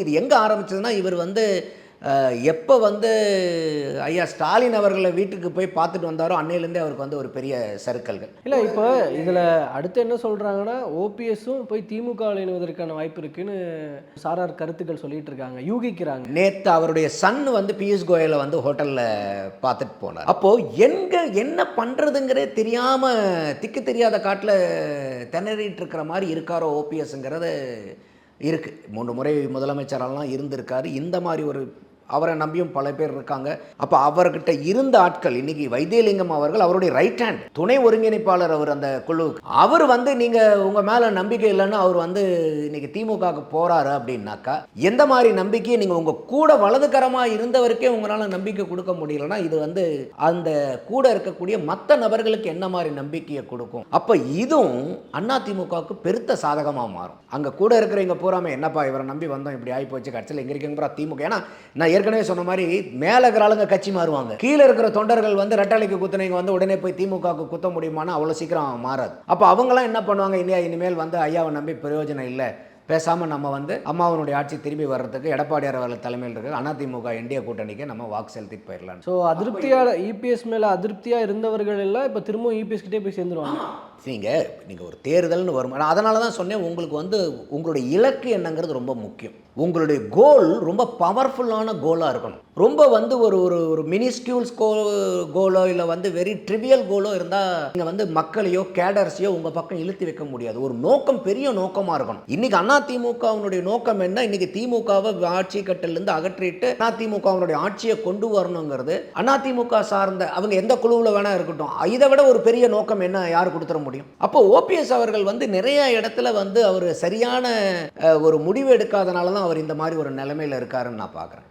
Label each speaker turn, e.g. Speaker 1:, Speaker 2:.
Speaker 1: இது எங்கே ஆரம்பிச்சதுன்னா, இவர் வந்து எப்போ வந்து ஐயா ஸ்டாலின் அவர்களை வீட்டுக்கு போய் பார்த்துட்டு வந்தாரோ அன்னையிலேருந்தே அவருக்கு வந்து ஒரு பெரிய சறுக்கல்கள்.
Speaker 2: இல்ல இப்போ இதில அடுத்து என்ன சொல்றாங்கன்னா, ஓபிஎஸும் போய் திமுகவில் இணைவதற்கான வாய்ப்பு இருக்குன்னு சாரார் கருத்துக்கள் சொல்லிட்டு இருக்காங்க. யூகிக்கிறாங்க.
Speaker 1: நேத்து அவருடைய சன் வந்து பியூஷ் கோயலை வந்து ஹோட்டல்ல பார்த்துட்டு போனார். அப்போ என்ன பண்றதுங்கிறே தெரியாம திக்கு தெரியாத காட்டுல திணறிட்டு இருக்கிற மாதிரி இருக்காரோ ஓபிஎஸ்ங்கிறது இருக்கு. 3 முறை முதலமைச்சரெல்லாம் இருந்திருக்காரு. இந்த மாதிரி ஒரு அவரை நம்பியும் பல பேர் இருக்காங்க. அப்போ அவர்கிட்ட இருந்த ஆட்கள் இன்னைக்கு வைத்தியலிங்கம் அவர்கள் அவருடைய ரைட் ஹேண்ட் துணை ஒருங்கிணைப்பாளர். அவர் அந்த குழு அவர் வந்து நீங்கள் உங்கள் மேலே நம்பிக்கை இல்லைன்னு அவர் வந்து இன்னைக்கு திமுகவுக்கு போகிறாரு அப்படின்னாக்கா எந்த மாதிரி நம்பிக்கையை நீங்கள் உங்கள் கூட வலதுகரமாக இருந்தவருக்கே உங்களால் நம்பிக்கை கொடுக்க முடியலன்னா இது வந்து அந்த கூட இருக்கக்கூடிய மற்ற நபர்களுக்கு என்ன மாதிரி நம்பிக்கையை கொடுக்கும். அப்போ இதுவும் அதிமுகவுக்கு பெருத்த சாதகமாக மாறும். அங்கே கூட இருக்கிறவங்க பூராமே என்னப்பா இவரை நம்பி வந்தோம் இப்படி ஆகி போச்சு கட்சியில் எங்கே இருக்கீங்க திமுக. ஏன்னா நான் ஏற்கனவே சொன்ன மாதிரி மேலே இருக்கிற ஆளுங்க கட்சி மாறுவாங்க. கீழே இருக்கிற தொண்டர்கள் வந்து ரெட்டாலைக்கு குத்துனவங்க வந்து உடனே போய் திமுகவுக்கு குத்த முடியுமானா அவ்வளோ சீக்கிரம் மாறாது. அப்போ அவங்களாம் என்ன பண்ணுவாங்க, இனிமேல் வந்து ஐயாவை நம்பி பிரயோஜனம் இல்லை, பேசாமல் நம்ம வந்து அம்மாவனுடைய ஆட்சி திரும்பி வர்றதுக்கு எடப்பாடியார் அவர்கள் தலைமையில் இருக்க அதிமுக என்டிஏ கூட்டணிக்கு நம்ம வாக்கு செலுத்திட்டு போயிடலாம்.
Speaker 2: ஸோ அதிருப்தியாக இபிஎஸ் மேலே அதிருப்தியாக இருந்தவர்கள் எல்லாம் இப்போ திரும்பவும் இபிஎஸ் கிட்டே போய் சேர்ந்துருவாங்க.
Speaker 1: நீங்கள் ஒரு தேர்தல்னு வரும். அதனால தான் சொன்னேன் உங்களுக்கு வந்து உங்களுடைய இலக்கு என்னங்கிறது ரொம்ப முக்கியம். உங்களுடைய கோல் ரொம்ப பவர்ஃபுல்லான கோலாக இருக்கணும். ரொம்ப வந்து ஒரு ஒரு ஒரு மினிஸ்கியூல்ஸ் கோலோ இல்லை வந்து வெரி ட்ரிவியல் கோலோ இருந்தால் நீங்கள் வந்து மக்களையோ கேடர்ஸையோ உங்கள் பக்கம் இழுத்து வைக்க முடியாது. ஒரு நோக்கம் பெரிய நோக்கமாக இருக்கணும். இன்னைக்கு அதிமுகவினுடைய நோக்கம் என்ன, இன்னைக்கு திமுகவை ஆட்சி கட்டிலிருந்து அகற்றிட்டு அதிமுகவினுடைய ஆட்சியை கொண்டு வரணுங்கிறது அதிமுக சார்ந்த அவங்க எந்த குழுவில் வேணா இருக்கட்டும். இதை விட ஒரு பெரிய நோக்கம் என்ன யார் கொடுத்துட முடியும். அப்போ ஓபிஎஸ் அவர்கள் வந்து நிறைய இடத்துல வந்து அவர் சரியான ஒரு முடிவு எடுக்காதனால தான் அவர் இந்த மாதிரி ஒரு நிலைமையில் இருக்காருன்னு நான் பார்க்குறேன்.